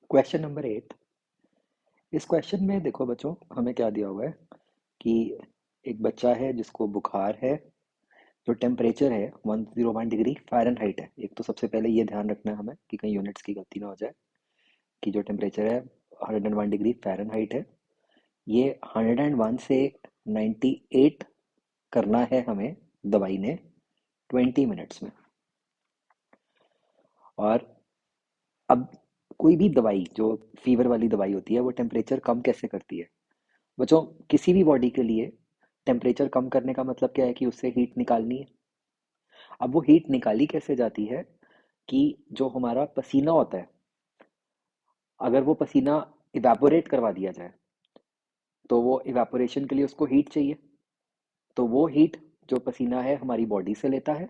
Question number 8। इस question में देखो बच्चों, हमें क्या दिया हुआ है कि एक बच्चा है जिसको बुखार है। जो टेम्परेचर है 101 डिग्री फ़ारेनहाइट है। एक तो सबसे पहले ये ध्यान रखना है हमें कि कहीं यूनिट्स की गलती ना हो जाए, कि जो टेम्परेचर है 101 डिग्री फ़ारेनहाइट है। ये 101 से 98 करना है हमें दवाई ने 20 मिनट्स में। और अब कोई भी दवाई जो फीवर वाली दवाई होती है वो टेम्परेचर कम कैसे करती है बच्चों? किसी भी बॉडी के लिए टेम्परेचर कम करने का मतलब क्या है कि उससे हीट निकालनी है। अब वो हीट निकाली कैसे जाती है कि जो हमारा पसीना होता है, अगर वो पसीना इवेपोरेट करवा दिया जाए तो वो इवेपोरेशन के लिए उसको हीट चाहिए। तो वो हीट जो पसीना है हमारी बॉडी से लेता है,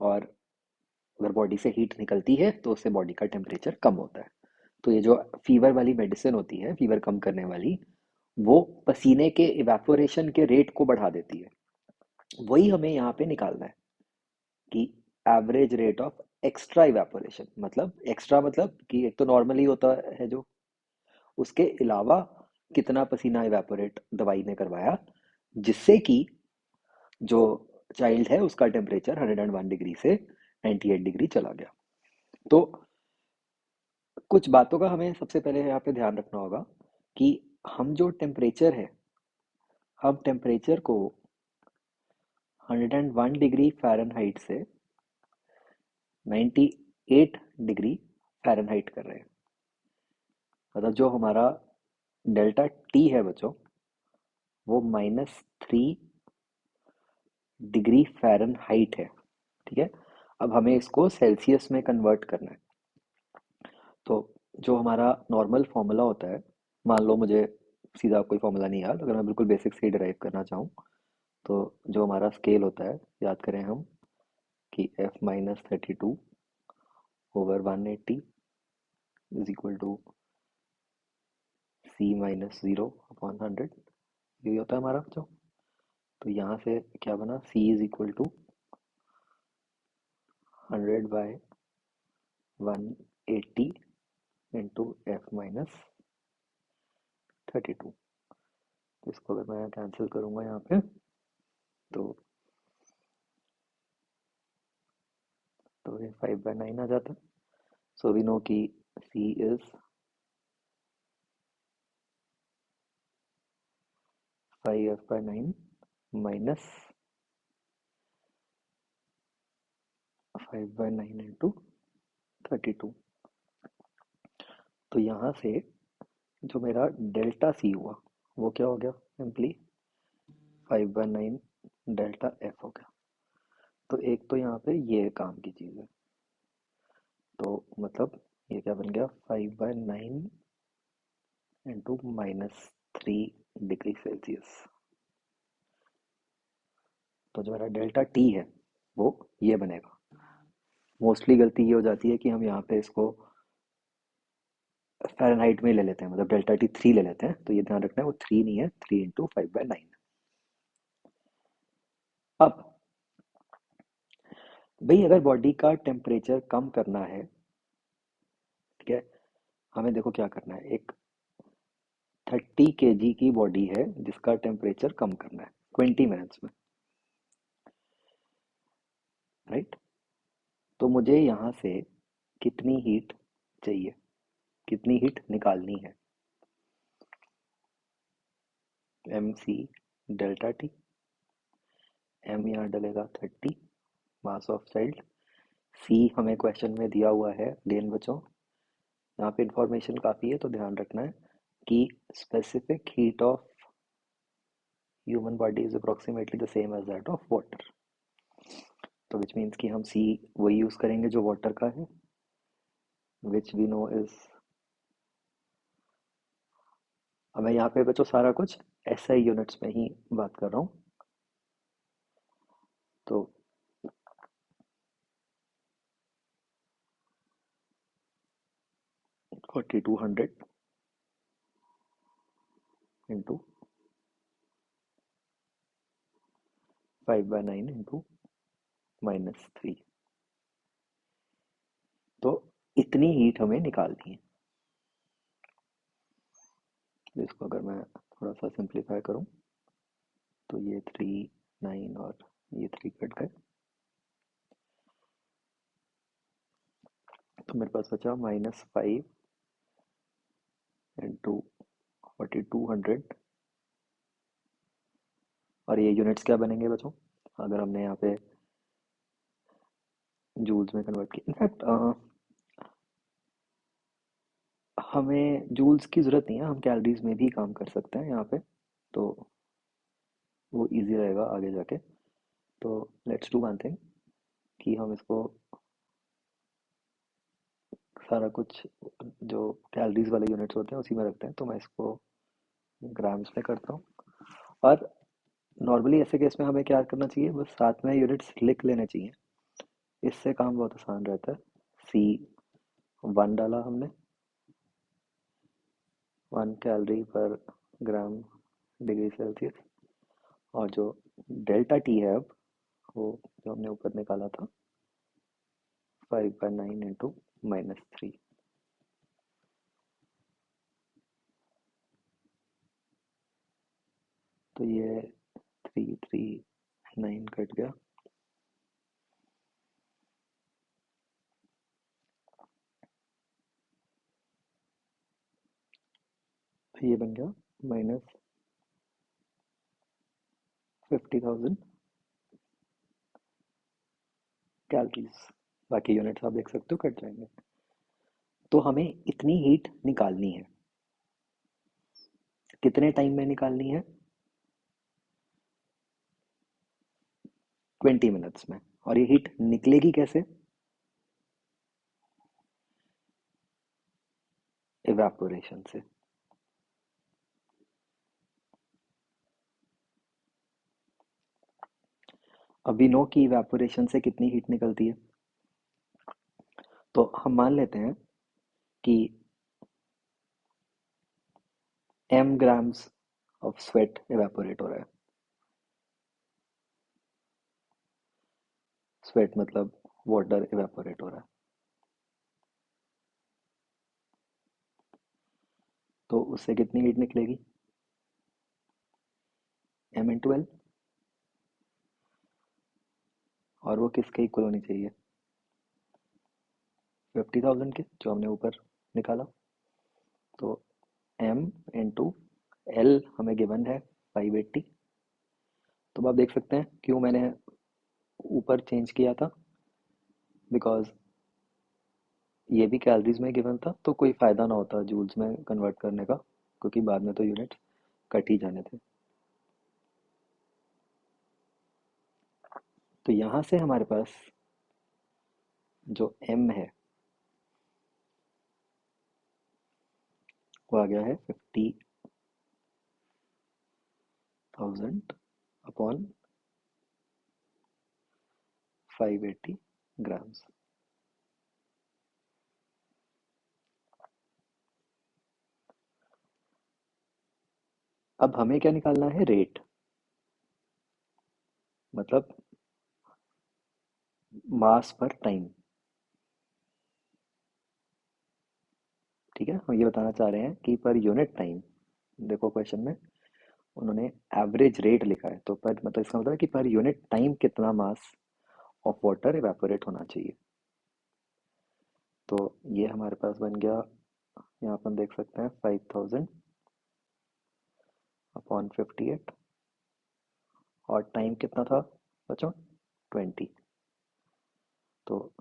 और अगर बॉडी से हीट निकलती है तो उससे बॉडी का टेम्परेचर कम होता है। तो ये जो फीवर वाली मेडिसिन होती है, फीवर कम करने वाली, वो पसीने के इवेपोरेशन के रेट को बढ़ा देती है। वही हमें यहाँ पे निकालना है कि average rate of extra evaporation, मतलब एक्स्ट्रा मतलब कि एक तो नॉर्मली होता है जो, उसके अलावा कितना पसीना इवेपोरेट दवाई ने करवाया, जिससे कि जो चाइल्ड है उसका टेम्परेचर 101 डिग्री से 98 डिग्री चला गया। तो कुछ बातों का हमें सबसे पहले यहाँ पे ध्यान रखना होगा कि हम जो टेम्परेचर है, हम टेम्परेचर को 101 डिग्री फ़ारेनहाइट से 98 डिग्री फ़ारेनहाइट कर रहे हैं। मतलब जो हमारा डेल्टा टी है बच्चों, वो -3 डिग्री फ़ारेनहाइट है। ठीक है। अब हमें इसको सेल्सियस में कन्वर्ट करना है। तो जो हमारा नॉर्मल फॉर्मूला होता है, मान लो मुझे सीधा कोई फॉर्मूला नहीं याद, अगर मैं बिल्कुल बेसिक से ही डिराइव करना चाहूँ, तो जो हमारा स्केल होता है, याद करें हम कि F-32 over 180 is equal to C-0/100। यही होता है हमारा जो। तो यहाँ से क्या बना, C is equal to 100/180 into F-32। तो इसको अगर मैं कैंसिल करूँगा यहाँ पे, तो ये 5/9 आ जाता है। सो वी नो कि C is 5F/9 minus 5/9 into 32। तो यहाँ से जो मेरा डेल्टा सी हुआ वो क्या हो गया, सिंपली 5/9 डेल्टा एफ हो गया। तो एक तो यहाँ पे ये काम की चीज़ है। तो मतलब ये क्या बन गया, 5/9 इंटू -3 डिग्री सेल्सियस। तो जो मेरा डेल्टा टी है वो ये बनेगा। मोस्टली गलती ये हो जाती है कि हम यहाँ पे इसको फ़ारेनहाइट में ले लेते हैं, मतलब डेल्टा टी 3 ले लेते हैं। तो ये ध्यान रखना है वो 3 नहीं है, 3 इंटू 5/9। अब भाई अगर बॉडी का टेम्परेचर कम करना है, ठीक है, हमें देखो क्या करना है। एक 30 kg की बॉडी है जिसका टेम्परेचर कम करना है 20 मिनट्स में, राइट? तो मुझे यहाँ से कितनी हीट चाहिए, कितनी हीट निकालनी है? M C delta T. M यहाँ डलेगा 30, मास ऑफ चाइल्ड। सी हमें क्वेश्चन में दिया हुआ है, अगेन बच्चों यहाँ पे इंफॉर्मेशन काफ़ी है तो ध्यान रखना है कि specific heat of human body is approximately the same as that of water. तो विच मीन्स कि हम सी वही यूज़ करेंगे जो वाटर का है, विच वी नो इज। अब मैं यहाँ पे बच्चों सारा कुछ एसआई यूनिट्स में ही बात कर रहा हूँ। तो 4200 इंटू 5/9 इंटू -3। तो इतनी हीट हमें निकालनी है। इसको अगर मैं थोड़ा सा सिंप्लीफाई करूँ तो ये 3 9 और ये 3 कट गए, तो मेरे पास बचा -5 इंटू 4200। और ये यूनिट्स क्या बनेंगे बच्चों, अगर हमने यहाँ पे जूल्स में कन्वर्ट किया, इनफैक्ट हमें जूल्स की ज़रूरत नहीं है, हम कैलोरीज में भी काम कर सकते हैं यहाँ पे, तो वो इजी रहेगा आगे जाके। तो लेट्स डू वन थिंग कि हम इसको सारा कुछ जो कैलोरीज वाले यूनिट्स होते हैं उसी में रखते हैं, तो मैं इसको ग्राम्स में करता हूँ। और नॉर्मली ऐसे केस में हमें क्या करना चाहिए, बस साथ में यूनिट्स लिख लेने चाहिए, इससे काम बहुत आसान रहता है। C1 डाला हमने, 1 कैलोरी पर ग्राम डिग्री सेल्सियस, और जो डेल्टा टी है अब, वो जो हमने ऊपर निकाला था 5/9 इंटू -3। तो ये 339 कट गया, तो ये बन गया -50,000 कैलोरीज। बाकी यूनिट्स आप देख सकते हो कट जाएंगे। तो हमें इतनी हीट निकालनी है, कितने टाइम में निकालनी है, 20 मिनट्स में। और ये हीट निकलेगी कैसे, इवेपोरेशन से। अभी नो की इवेपोरेशन से कितनी हीट निकलती है, तो हम मान लेते हैं कि m grams of sweat evaporate हो रहा है। स्वेट मतलब वाटर इवेपोरेट हो रहा है, तो उससे कितनी हीट निकलेगी, m × l। और वो किसके इक्वल होनी चाहिए, 50,000 के, जो हमने ऊपर निकाला। तो m इंटू एल हमें गिवन है 580। तो अब आप देख सकते हैं क्यों मैंने ऊपर चेंज किया था, बिकॉज ये भी कैलोरीज में गिवन था, तो कोई फ़ायदा ना होता जूल्स में कन्वर्ट करने का, क्योंकि बाद में तो यूनिट्स कट ही जाने थे। तो यहाँ से हमारे पास जो m है वो आ गया है 50,000 अपॉन 580 ग्राम्स। अब हमें क्या निकालना है, रेट, मतलब मास पर टाइम। ठीक है, हम ये बताना चाह रहे हैं कि पर यूनिट टाइम, देखो क्वेश्चन में उन्होंने एवरेज रेट लिखा है, तो पर मतलब इसका मतलब है कि पर यूनिट टाइम कितना मास ऑफ वाटर इवेपोरेट होना चाहिए। तो ये हमारे पास बन गया, यहाँ पर हम देख सकते हैं 5,000 अपॉन 58, और टाइम कितना था बच्चों, 20। तो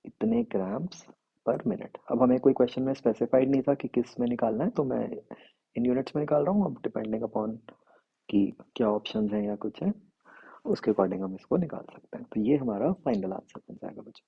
इतने ग्राम्स पर मिनट। अब हमें कोई क्वेश्चन में स्पेसिफाइड नहीं था कि किस में निकालना है, तो मैं इन यूनिट्स में निकाल रहा हूँ, अब डिपेंडिंग अपॉन कि क्या ऑप्शंस हैं या कुछ है, उसके अकॉर्डिंग हम इसको निकाल सकते हैं। तो ये हमारा फाइनल आंसर बन जाएगा बच्चों।